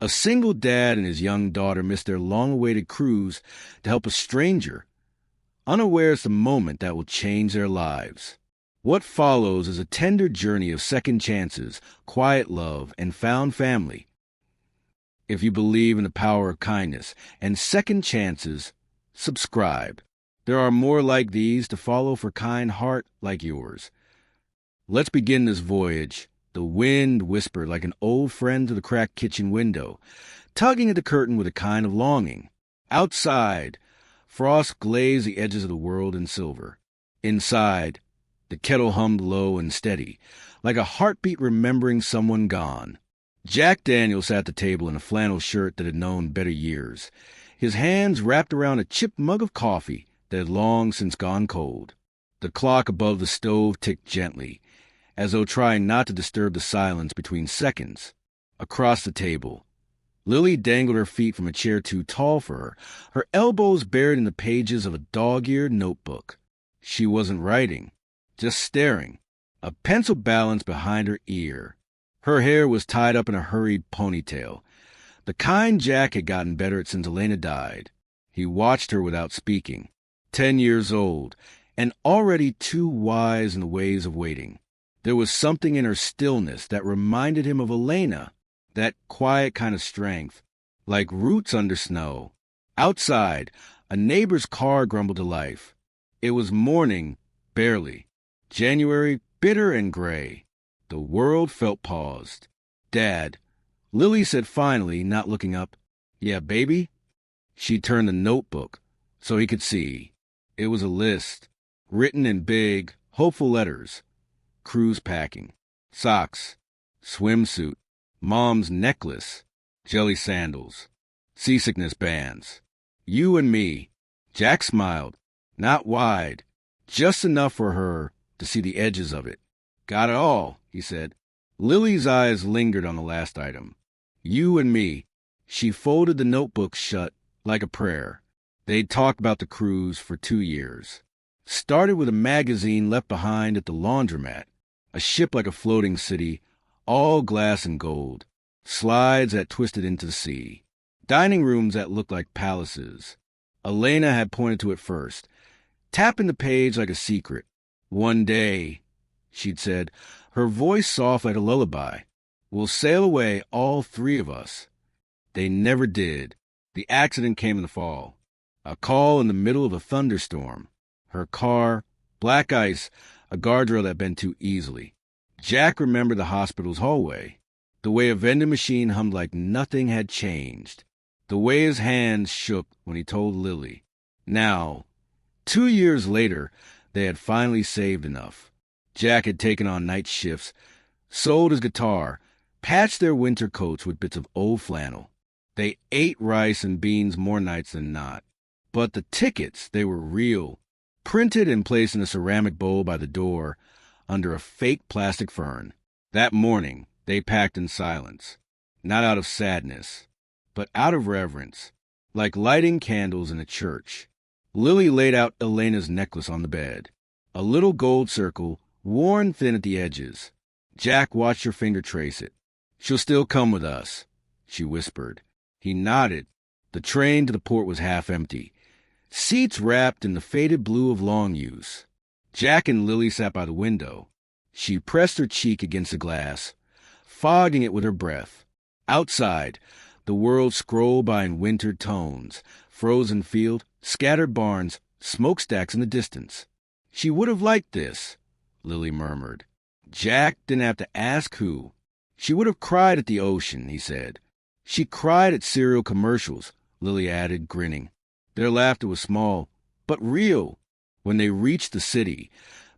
A single dad and his young daughter miss their long-awaited cruise to help a stranger, unawares the moment that will change their lives. What follows is a tender journey of second chances, quiet love, and found family. If you believe in the power of kindness and second chances, subscribe. There are more like these to follow for kind heart like yours. Let's begin this voyage. The wind whispered like an old friend to the cracked kitchen window, tugging at the curtain with a kind of longing. Outside, frost glazed the edges of the world in silver. Inside, the kettle hummed low and steady, like a heartbeat remembering someone gone. Jack Daniel sat at the table in a flannel shirt that had known better years, his hands wrapped around a chipped mug of coffee that had long since gone cold. The clock above the stove ticked gently, as though trying not to disturb the silence between seconds. Across the table, Lily dangled her feet from a chair too tall for her elbows buried in the pages of a dog-eared notebook. She wasn't writing, just staring, a pencil balanced behind her ear. Her hair was tied up in a hurried ponytail. The kind Jack had gotten better at since Elena died. He watched her without speaking. 10 years old, and already too wise in the ways of waiting. There was something in her stillness that reminded him of Elena, that quiet kind of strength, like roots under snow. Outside, a neighbor's car grumbled to life. It was morning, barely. January, bitter and gray. The world felt paused. "Dad," Lily said finally, not looking up. "Yeah, baby?" She turned the notebook so he could see. It was a list, written in big, hopeful letters. Cruise packing, socks, swimsuit, mom's necklace, jelly sandals, seasickness bands. You and me. Jack smiled, not wide, just enough for her to see the edges of it. "Got it all," he said. Lily's eyes lingered on the last item. You and me. She folded the notebook shut like a prayer. They'd talked about the cruise for 2 years. Started with a magazine left behind at the laundromat. A ship like a floating city, all glass and gold. Slides that twisted into the sea. Dining rooms that looked like palaces. Elena had pointed to it first, tapping the page like a secret. "One day," she'd said, her voice soft like a lullaby, "we'll sail away, all 3 of us." They never did. The accident came in the fall. A call in the middle of a thunderstorm. Her car, black ice, a guardrail that bent too easily. Jack remembered the hospital's hallway. The way a vending machine hummed like nothing had changed. The way his hands shook when he told Lily. Now, 2 years later, they had finally saved enough. Jack had taken on night shifts, sold his guitar, patched their winter coats with bits of old flannel. They ate rice and beans more nights than not. But the tickets, they were real, printed and placed in a ceramic bowl by the door under a fake plastic fern. That morning, they packed in silence, not out of sadness, but out of reverence, like lighting candles in a church. Lily laid out Elena's necklace on the bed, a little gold circle, worn thin at the edges. Jack watched her finger trace it. "She'll still come with us," she whispered. He nodded. The train to the port was half empty, seats wrapped in the faded blue of long use. Jack and Lily sat by the window. She pressed her cheek against the glass, fogging it with her breath. Outside, the world scrolled by in wintered tones, frozen field, scattered barns, smokestacks in the distance. She would have liked this, Lily murmured. Jack didn't have to ask who. She would have cried at the ocean, he said. She cried at cereal commercials, Lily added, grinning. Their laughter was small, but real. When they reached the city,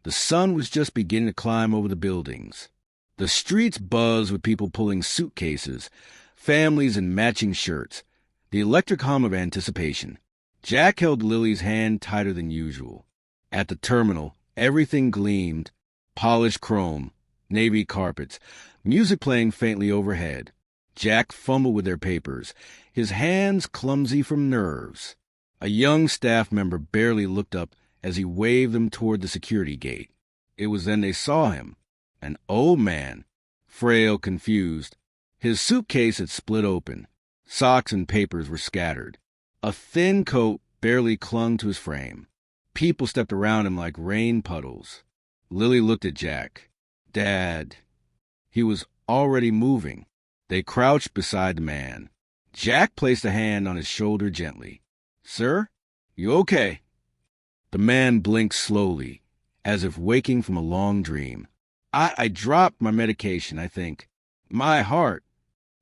the sun was just beginning to climb over the buildings. The streets buzzed with people pulling suitcases, families in matching shirts, the electric hum of anticipation. Jack held Lily's hand tighter than usual. At the terminal, everything gleamed, polished chrome, navy carpets, music playing faintly overhead. Jack fumbled with their papers, his hands clumsy from nerves. A young staff member barely looked up as he waved them toward the security gate. It was then they saw him, an old man, frail, confused. His suitcase had split open. Socks and papers were scattered. A thin coat barely clung to his frame. People stepped around him like rain puddles. Lily looked at Jack. Dad. He was already moving. They crouched beside the man. Jack placed a hand on his shoulder gently. Sir, you okay? The man blinked slowly, as if waking from a long dream. I dropped my medication, I think. My heart.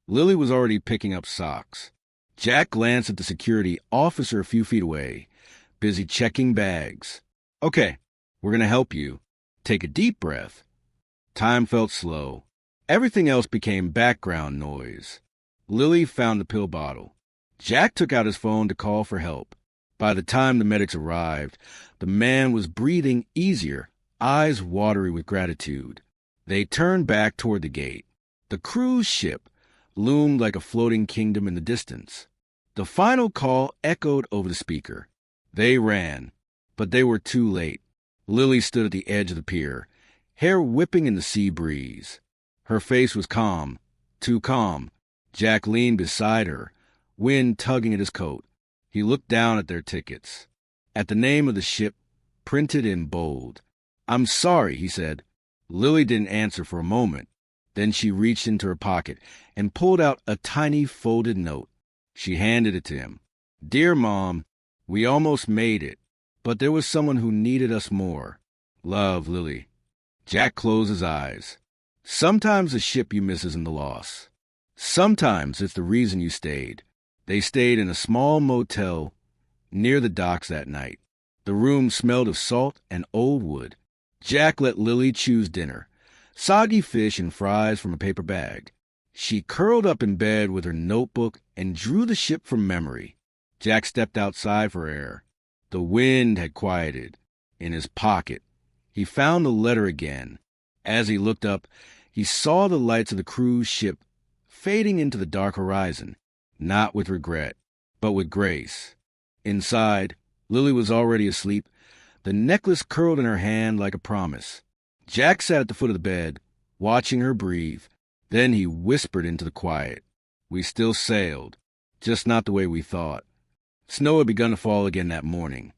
Lily was already picking up socks. Jack glanced at the security officer a few feet away, busy checking bags. Okay, we're going to help you. Take a deep breath. Time felt slow. Everything else became background noise. Lily found the pill bottle. Jack took out his phone to call for help. By the time the medics arrived, the man was breathing easier, eyes watery with gratitude. They turned back toward the gate. The cruise ship loomed like a floating kingdom in the distance. The final call echoed over the speaker. They ran, but they were too late. Lily stood at the edge of the pier, hair whipping in the sea breeze. Her face was calm, too calm. Jack leaned beside her, wind tugging at his coat. He looked down at their tickets, at the name of the ship printed in bold. I'm sorry, he said. Lily didn't answer for a moment. Then she reached into her pocket and pulled out a tiny folded note. She handed it to him. Dear Mom, we almost made it, but there was someone who needed us more. Love, Lily. Jack closed his eyes. Sometimes the ship you miss isn't the loss. Sometimes it's the reason you stayed. They stayed in a small motel near the docks that night. The room smelled of salt and old wood. Jack let Lily choose dinner, soggy fish and fries from a paper bag. She curled up in bed with her notebook and drew the ship from memory. Jack stepped outside for air. The wind had quieted. In his pocket, he found the letter again. As he looked up, he saw the lights of the cruise ship fading into the dark horizon, not with regret, but with grace. Inside, Lily was already asleep, the necklace curled in her hand like a promise. Jack sat at the foot of the bed, watching her breathe. Then he whispered into the quiet. We still sailed, just not the way we thought. Snow had begun to fall again that morning,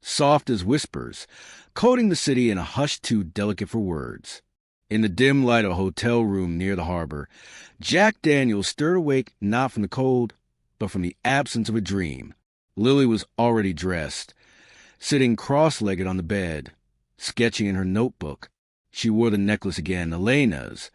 soft as whispers, coating the city in a hush too delicate for words. In the dim light of a hotel room near the harbor, Jack Daniels stirred awake not from the cold, but from the absence of a dream. Lily was already dressed, sitting cross-legged on the bed, sketching in her notebook. She wore the necklace again, Elena's,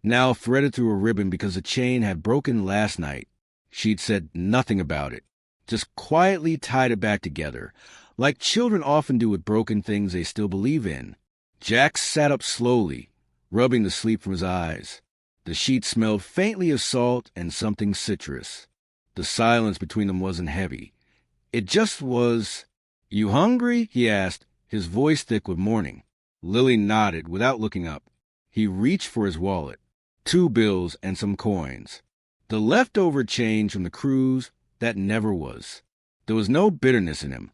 now threaded through a ribbon because the chain had broken last night. She'd said nothing about it, just quietly tied it back together, like children often do with broken things they still believe in. Jack sat up slowly, rubbing the sleep from his eyes. The sheets smelled faintly of salt and something citrus. The silence between them wasn't heavy. It just was. You hungry? He asked, his voice thick with morning. Lily nodded without looking up. He reached for his wallet. 2 bills and some coins. The leftover change from the cruise that never was. There was no bitterness in him,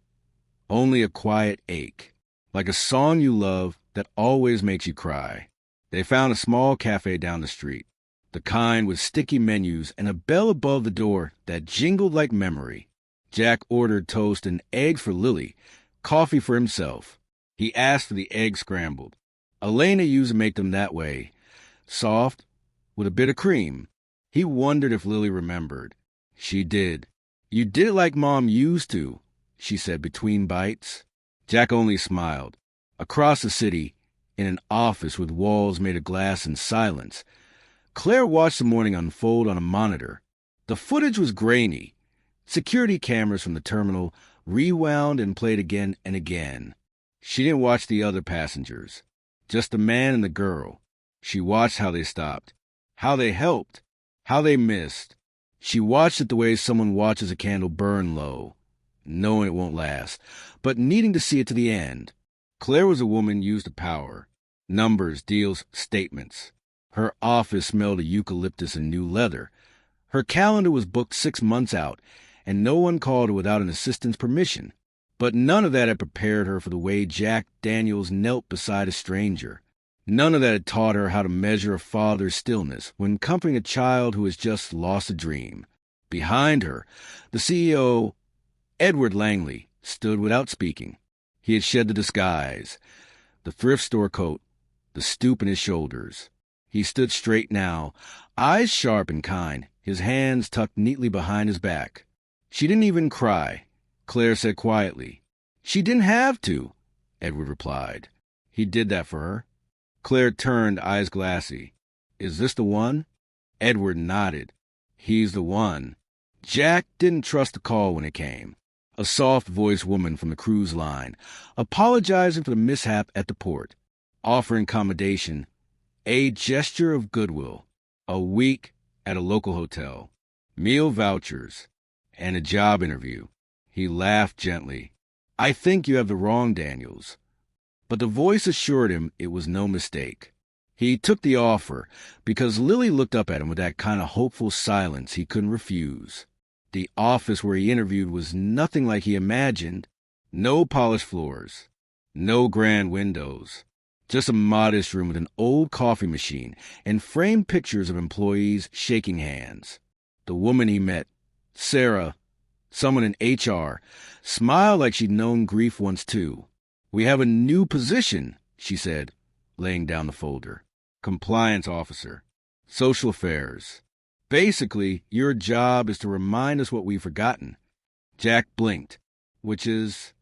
only a quiet ache, like a song you love that always makes you cry. They found a small cafe down the street, the kind with sticky menus and a bell above the door that jingled like memory. Jack ordered toast and egg for Lily, coffee for himself. He asked for the egg scrambled. Elena used to make them that way, soft, with a bit of cream. He wondered if Lily remembered. She did. You did it like Mom used to, she said between bites. Jack only smiled. Across the city, in an office with walls made of glass and silence, Claire watched the morning unfold on a monitor. The footage was grainy. Security cameras from the terminal rewound and played again and again. She didn't watch the other passengers, just the man and the girl. She watched how they stopped, how they helped, how they missed. She watched it the way someone watches a candle burn low, knowing it won't last, but needing to see it to the end. Claire was a woman used to power. Numbers, deals, statements. Her office smelled of eucalyptus and new leather. Her calendar was booked 6 months out, and no one called her without an assistant's permission. But none of that had prepared her for the way Jack Daniels knelt beside a stranger. None of that had taught her how to measure a father's stillness when comforting a child who has just lost a dream. Behind her, the CEO, Edward Langley, stood without speaking. He had shed the disguise, the thrift store coat, the stoop in his shoulders. He stood straight now, eyes sharp and kind, his hands tucked neatly behind his back. "She didn't even cry," Claire said quietly. "She didn't have to," Edward replied. "He did that for her." Claire turned, eyes glassy. "Is this the one?" Edward nodded. "He's the one." Jack didn't trust the call when it came. A soft-voiced woman from the cruise line, apologizing for the mishap at the port, offering accommodation, a gesture of goodwill, a week at a local hotel, meal vouchers, and a job interview. He laughed gently. "I think you have the wrong Daniels." But the voice assured him it was no mistake. He took the offer because Lily looked up at him with that kind of hopeful silence he couldn't refuse. The office where he interviewed was nothing like he imagined. No polished floors, no grand windows, just a modest room with an old coffee machine and framed pictures of employees shaking hands. The woman he met, Sarah, someone in HR, smiled like she'd known grief once too. "We have a new position," she said, laying down the folder. "Compliance officer. Social affairs. Basically, your job is to remind us what we've forgotten." Jack blinked. "Which is,"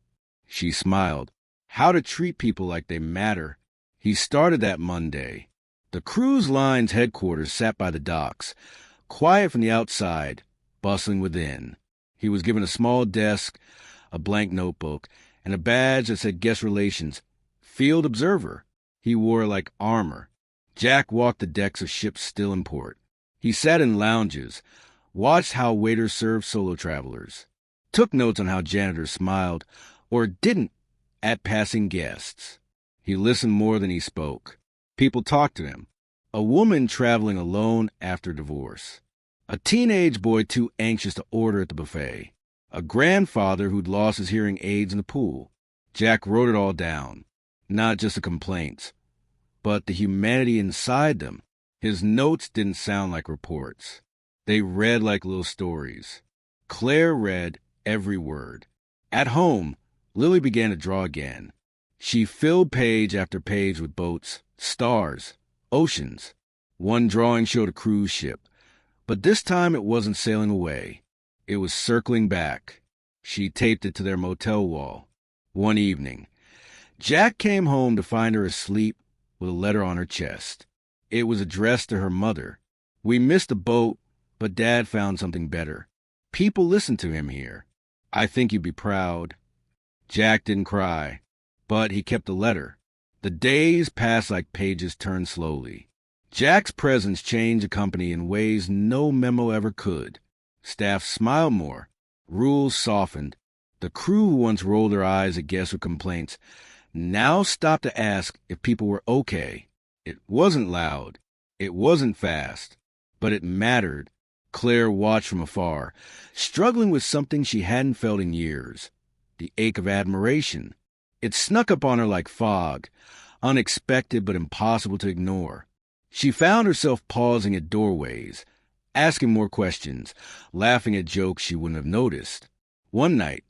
she smiled, "how to treat people like they matter." He started that Monday. The cruise line's headquarters sat by the docks, quiet from the outside, bustling within. He was given a small desk, a blank notebook, and a badge that said Guest Relations, Field Observer. He wore it like armor. Jack walked the decks of ships still in port. He sat in lounges, watched how waiters served solo travelers, took notes on how janitors smiled, or didn't, at passing guests. He listened more than he spoke. People talked to him. A woman traveling alone after divorce. A teenage boy too anxious to order at the buffet. A grandfather who'd lost his hearing aids in the pool. Jack wrote it all down. Not just the complaints, but the humanity inside them. His notes didn't sound like reports. They read like little stories. Claire read every word. At home, Lily began to draw again. She filled page after page with boats, stars, oceans. One drawing showed a cruise ship, but this time it wasn't sailing away. It was circling back. She taped it to their motel wall. One evening, Jack came home to find her asleep with a letter on her chest. It was addressed to her mother. "We missed the boat, but Dad found something better. People listen to him here. I think you'd be proud." Jack didn't cry, but he kept the letter. The days passed like pages turned slowly. Jack's presence changed the company in ways no memo ever could. Staff smiled more. Rules softened. The crew who once rolled their eyes at guests with complaints now stopped to ask if people were okay. It wasn't loud. It wasn't fast. But it mattered. Claire watched from afar, struggling with something she hadn't felt in years. The ache of admiration. It snuck up on her like fog, unexpected but impossible to ignore. She found herself pausing at doorways, asking more questions, laughing at jokes she wouldn't have noticed. One night,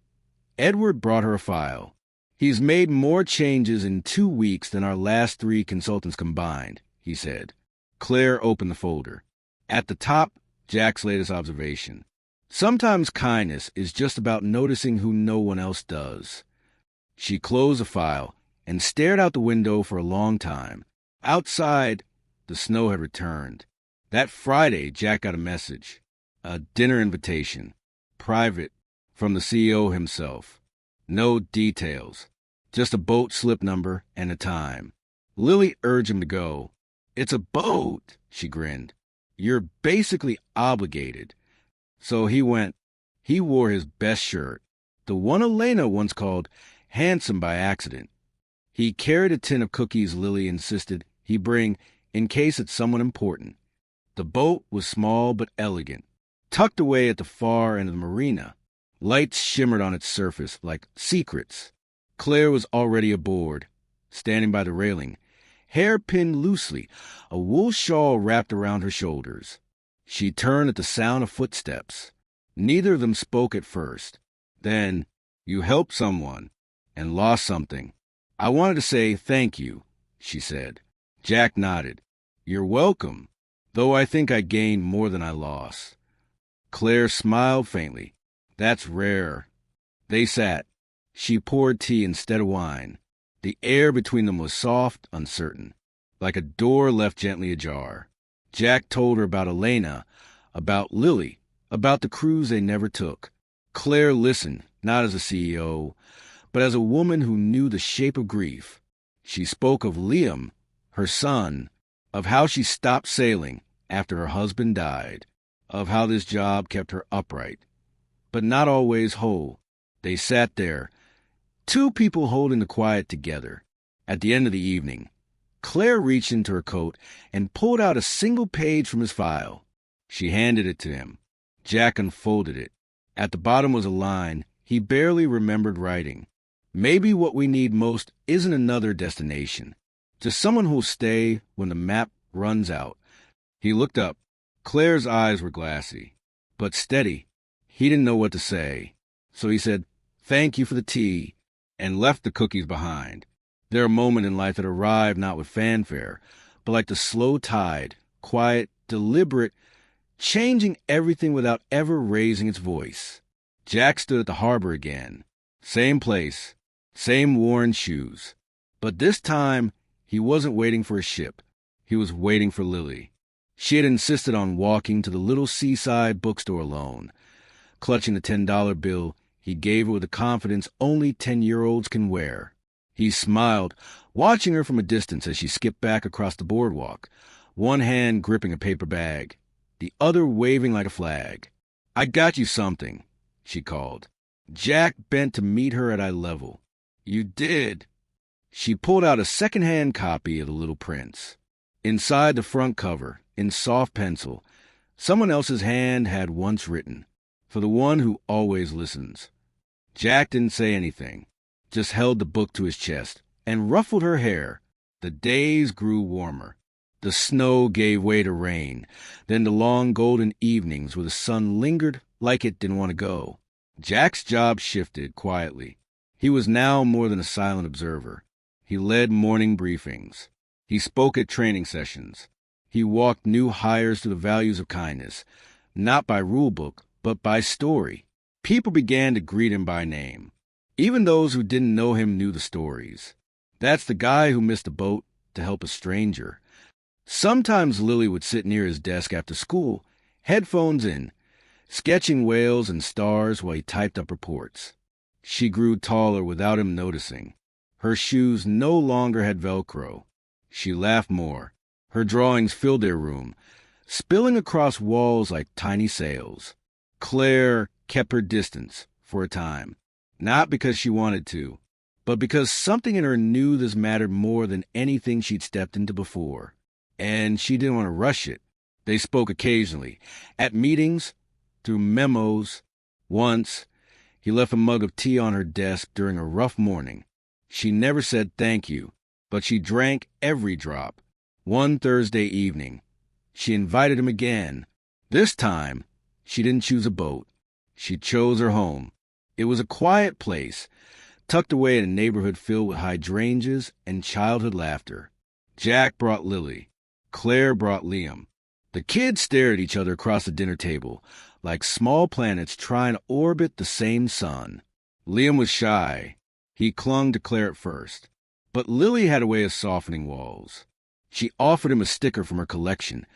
Edward brought her a file. "He's made more changes in 2 weeks than our last 3 consultants combined," he said. Claire opened the folder. At the top, Jack's latest observation. "Sometimes kindness is just about noticing who no one else does." She closed the file and stared out the window for a long time. Outside, the snow had returned. That Friday, Jack got a message. A dinner invitation. Private, from the CEO himself. No details. Just a boat slip number and a time. Lily urged him to go. "It's a boat," she grinned. "You're basically obligated." So he went. He wore his best shirt, the one Elena once called handsome by accident. He carried a tin of cookies Lily insisted he bring in case it's someone important. The boat was small but elegant, tucked away at the far end of the marina. Lights shimmered on its surface like secrets. Claire was already aboard, standing by the railing, hair pinned loosely, a wool shawl wrapped around her shoulders. She turned at the sound of footsteps. Neither of them spoke at first. Then, "You helped someone and lost something. I wanted to say thank you," she said. Jack nodded. "You're welcome, though I think I gained more than I lost." Claire smiled faintly. "That's rare." They sat. She poured tea instead of wine. The air between them was soft, uncertain, like a door left gently ajar. Jack told her about Elena, about Lily, about the cruise they never took. Claire listened, not as a CEO, but as a woman who knew the shape of grief. She spoke of Liam, her son, of how she stopped sailing after her husband died, of how this job kept her upright, but not always whole. They sat there, two people holding the quiet together. At the end of the evening, Claire reached into her coat and pulled out a single page from his file. She handed it to him. Jack unfolded it. At the bottom was a line he barely remembered writing. "Maybe what we need most isn't another destination, just someone who'll stay when the map runs out." He looked up. Claire's eyes were glassy, but steady. He didn't know what to say, so he said, "Thank you for the tea," and left the cookies behind. There are moments in life that arrive not with fanfare, but like the slow tide, quiet, deliberate, changing everything without ever raising its voice. Jack stood at the harbor again. Same place, same worn shoes. But this time, he wasn't waiting for a ship. He was waiting for Lily. She had insisted on walking to the little seaside bookstore alone. Clutching the $10 bill, he gave her with the confidence only 10-year-olds can wear. He smiled, watching her from a distance as she skipped back across the boardwalk, one hand gripping a paper bag, the other waving like a flag. "I got you something," she called. Jack bent to meet her at eye level. "You did." She pulled out a second-hand copy of The Little Prince. Inside the front cover, in soft pencil, someone else's hand had once written, "For the one who always listens." Jack didn't say anything, just held the book to his chest and ruffled her hair. The days grew warmer. The snow gave way to rain, then the long golden evenings where the sun lingered like it didn't want to go. Jack's job shifted quietly. He was now more than a silent observer. He led morning briefings. He spoke at training sessions. He walked new hires to the values of kindness, not by rule book, but by story. People began to greet him by name. Even those who didn't know him knew the stories. "That's the guy who missed a boat to help a stranger." Sometimes Lily would sit near his desk after school, headphones in, sketching whales and stars while he typed up reports. She grew taller without him noticing. Her shoes no longer had Velcro. She laughed more. Her drawings filled their room, spilling across walls like tiny sails. Claire kept her distance for a time, not because she wanted to, but because something in her knew this mattered more than anything she'd stepped into before. And she didn't want to rush it. They spoke occasionally, at meetings, through memos. Once, he left a mug of tea on her desk during a rough morning. She never said thank you, but she drank every drop. One Thursday evening, she invited him again. This time, she didn't choose a boat. She chose her home. It was a quiet place, tucked away in a neighborhood filled with hydrangeas and childhood laughter. Jack brought Lily. Claire brought Liam. The kids stared at each other across the dinner table, like small planets trying to orbit the same sun. Liam was shy. He clung to Claire at first. But Lily had a way of softening walls. She offered him a sticker from her collection,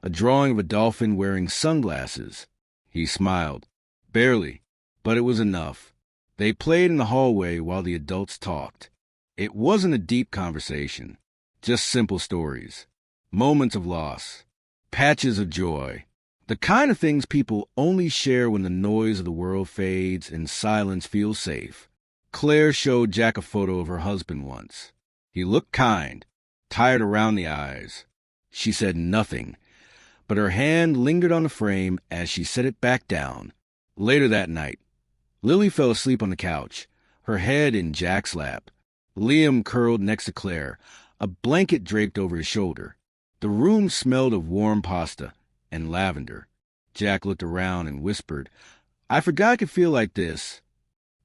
a drawing of a dolphin wearing sunglasses. He smiled. Barely, but it was enough. They played in the hallway while the adults talked. It wasn't a deep conversation, just simple stories. Moments of loss, patches of joy, the kind of things people only share when the noise of the world fades and silence feels safe. Claire showed Jack a photo of her husband once. He looked kind, tired around the eyes. She said nothing, but her hand lingered on the frame as she set it back down. Later that night, Lily fell asleep on the couch, her head in Jack's lap. Liam curled next to Claire, a blanket draped over his shoulder. The room smelled of warm pasta and lavender. Jack looked around and whispered, I forgot it could feel like this.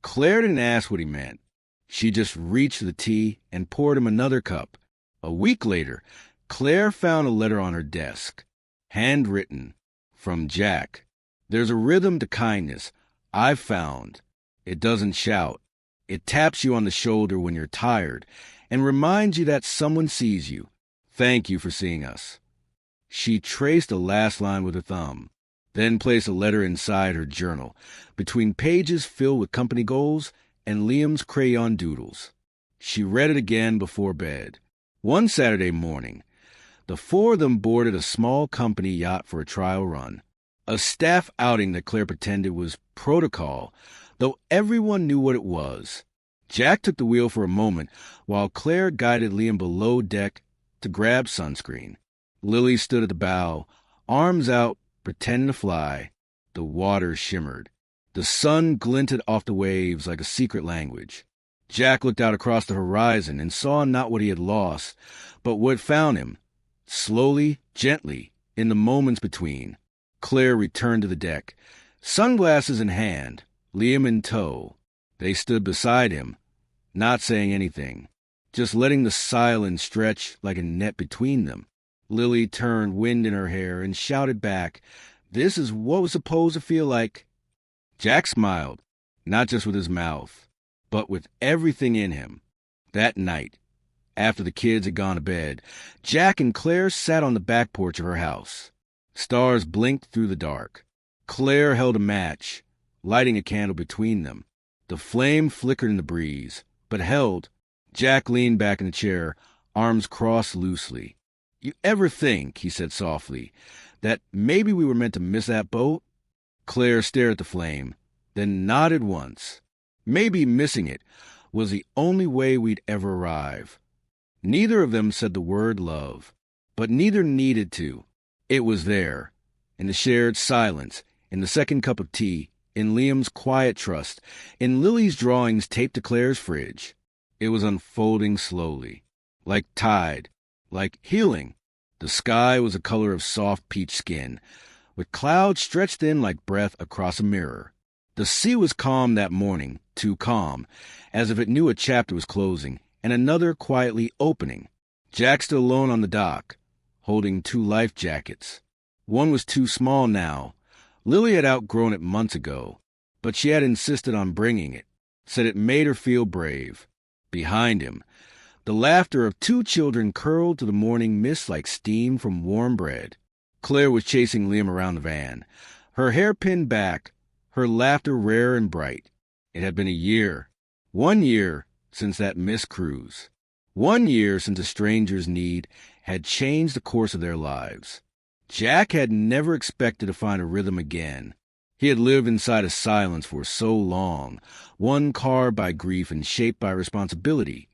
Claire didn't ask what he meant. She just reached for the tea and poured him another cup. A week later, Claire found a letter on her desk. Handwritten. From Jack. There's a rhythm to kindness, I've found. It doesn't shout. It taps you on the shoulder when you're tired and reminds you that someone sees you. Thank you for seeing us. She traced the last line with her thumb, then placed a letter inside her journal, between pages filled with company goals and Liam's crayon doodles. She read it again before bed. One Saturday morning, the four of them boarded a small company yacht for a trial run, a staff outing that Claire pretended was protocol, though everyone knew what it was. Jack took the wheel for a moment while Claire guided Liam below deck to grab sunscreen. Lily stood at the bow, arms out, pretending to fly. The water shimmered. The sun glinted off the waves like a secret language. Jack looked out across the horizon and saw not what he had lost, but what found him. Slowly, gently, in the moments between, Claire returned to the deck, sunglasses in hand, Liam in tow. They stood beside him, not saying anything, just letting the silence stretch like a net between them. Lily turned wind in her hair and shouted back, "This is what was supposed to feel like." Jack smiled, not just with his mouth, but with everything in him. That night, after the kids had gone to bed, Jack and Claire sat on the back porch of her house. Stars blinked through the dark. Claire held a match, lighting a candle between them. The flame flickered in the breeze, but held. Jack leaned back in the chair, arms crossed loosely. "You ever think," he said softly, "that maybe we were meant to miss that boat?" Claire stared at the flame, then nodded once. Maybe missing it was the only way we'd ever arrive. Neither of them said the word love, but neither needed to. It was there, in the shared silence, in the second cup of tea, in Liam's quiet trust, in Lily's drawings taped to Claire's fridge. It was unfolding slowly, like tide, like healing. The sky was a color of soft peach skin, with clouds stretched in like breath across a mirror. The sea was calm that morning, too calm, as if it knew a chapter was closing and another quietly opening. Jack stood alone on the dock, holding 2 life jackets. One was too small now. Lily had outgrown it months ago, but she had insisted on bringing it, said it made her feel brave. Behind him, the laughter of 2 children curled to the morning mist like steam from warm bread. Claire was chasing Liam around the van, her hair pinned back, her laughter rare and bright. It had been a year, 1 year since that missed cruise. 1 year since a stranger's need had changed the course of their lives. Jack had never expected to find a rhythm again. He had lived inside a silence for so long, one carved by grief and shaped by responsibility,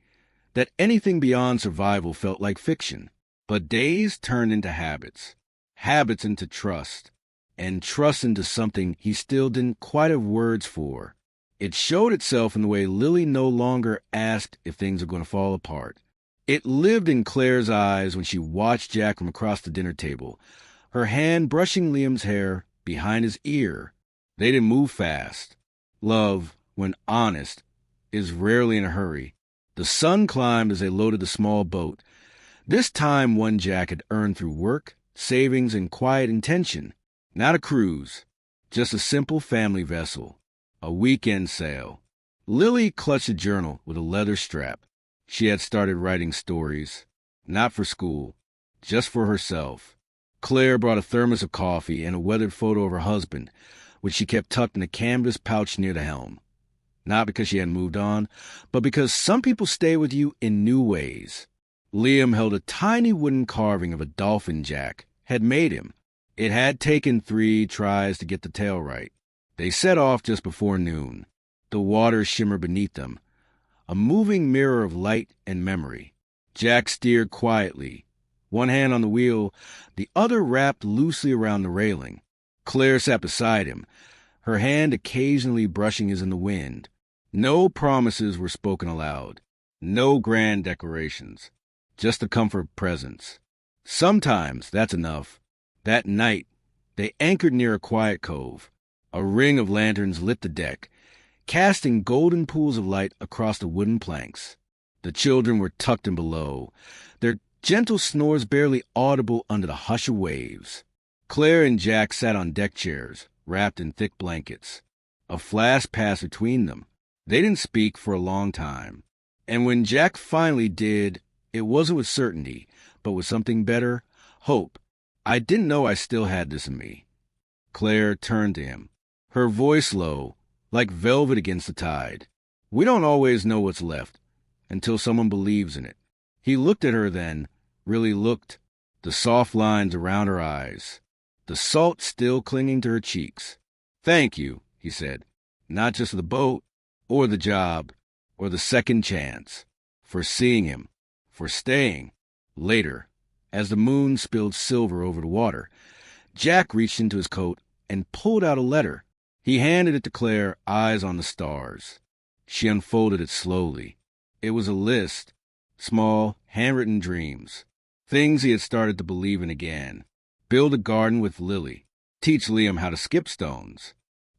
that anything beyond survival felt like fiction. But days turned into habits, habits into trust, and trust into something he still didn't quite have words for. It showed itself in the way Lily no longer asked if things were going to fall apart. It lived in Claire's eyes when she watched Jack from across the dinner table, her hand brushing Liam's hair behind his ear. They didn't move fast. Love, when honest, is rarely in a hurry. The sun climbed as they loaded the small boat. This time one Jack had earned through work, savings, and quiet intention. Not a cruise, just a simple family vessel. A weekend sail. Lily clutched a journal with a leather strap. She had started writing stories, not for school, just for herself. Claire brought a thermos of coffee and a weathered photo of her husband, which she kept tucked in a canvas pouch near the helm. Not because she hadn't moved on, but because some people stay with you in new ways. Liam held a tiny wooden carving of a dolphin Jack had made him. It had taken 3 tries to get the tail right. They set off just before noon. The water shimmered beneath them, a moving mirror of light and memory. Jack steered quietly, one hand on the wheel, the other wrapped loosely around the railing. Claire sat beside him, her hand occasionally brushing his in the wind. No promises were spoken aloud, no grand declarations, just the comfort of presence. Sometimes that's enough. That night, they anchored near a quiet cove, A ring of lanterns lit the deck, casting golden pools of light across the wooden planks. The children were tucked in below, their gentle snores barely audible under the hush of waves. Claire and Jack sat on deck chairs, wrapped in thick blankets. A flash passed between them. They didn't speak for a long time. And when Jack finally did, it wasn't with certainty, but with something better, hope. "I didn't know I still had this in me." Claire turned to him, her voice low, like velvet against the tide. "We don't always know what's left, until someone believes in it." He looked at her then, really looked, the soft lines around her eyes, the salt still clinging to her cheeks. "Thank you," he said, "not just for the boat, or the job, or the second chance, for seeing him, for staying." Later, as the moon spilled silver over the water, Jack reached into his coat and pulled out a letter. He handed it to Claire, eyes on the stars. She unfolded it slowly. It was a list, small, handwritten dreams, things he had started to believe in again. Build a garden with Lily, teach Liam how to skip stones,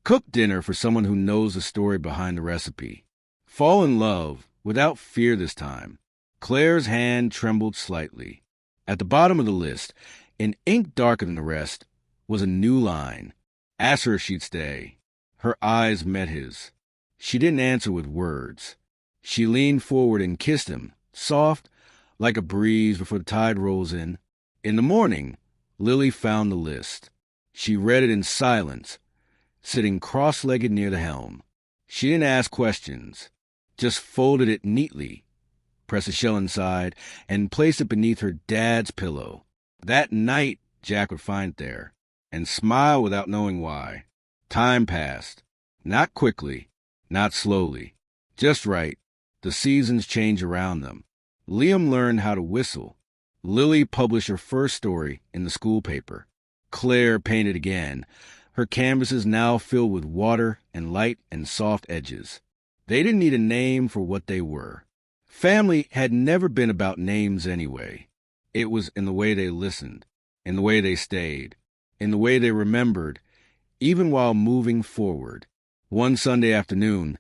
cook dinner for someone who knows the story behind the recipe, fall in love without fear this time. Claire's hand trembled slightly. At the bottom of the list, in ink darker than the rest, was a new line. Asked her if she'd stay. Her eyes met his. She didn't answer with words. She leaned forward and kissed him, soft, like a breeze before the tide rolls in. In the morning, Lily found the list. She read it in silence, sitting cross-legged near the helm. She didn't ask questions, just folded it neatly, pressed a shell inside, and placed it beneath her dad's pillow. That night, Jack would find it there, and smile without knowing why. Time passed. Not quickly, not slowly. Just right. The seasons changed around them. Liam learned how to whistle. Lily published her first story in the school paper. Claire painted again, her canvases now filled with water and light and soft edges. They didn't need a name for what they were. Family had never been about names anyway. It was in the way they listened, in the way they stayed, in the way they remembered, even while moving forward. One Sunday afternoon,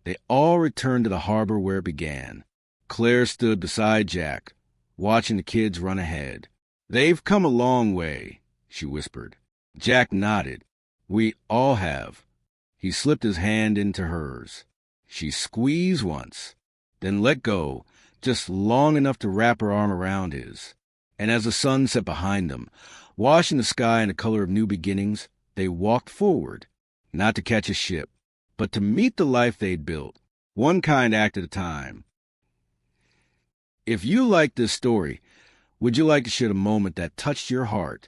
they all returned to the harbor where it began. Claire stood beside Jack, watching the kids run ahead. "They've come a long way," she whispered. Jack nodded. "We all have." He slipped his hand into hers. She squeezed once, then let go, just long enough to wrap her arm around his. And as the sun set behind them, washing the sky in the color of new beginnings, they walked forward, not to catch a ship, but to meet the life they'd built, one kind act at a time. If you like this story, would you like to share a moment that touched your heart?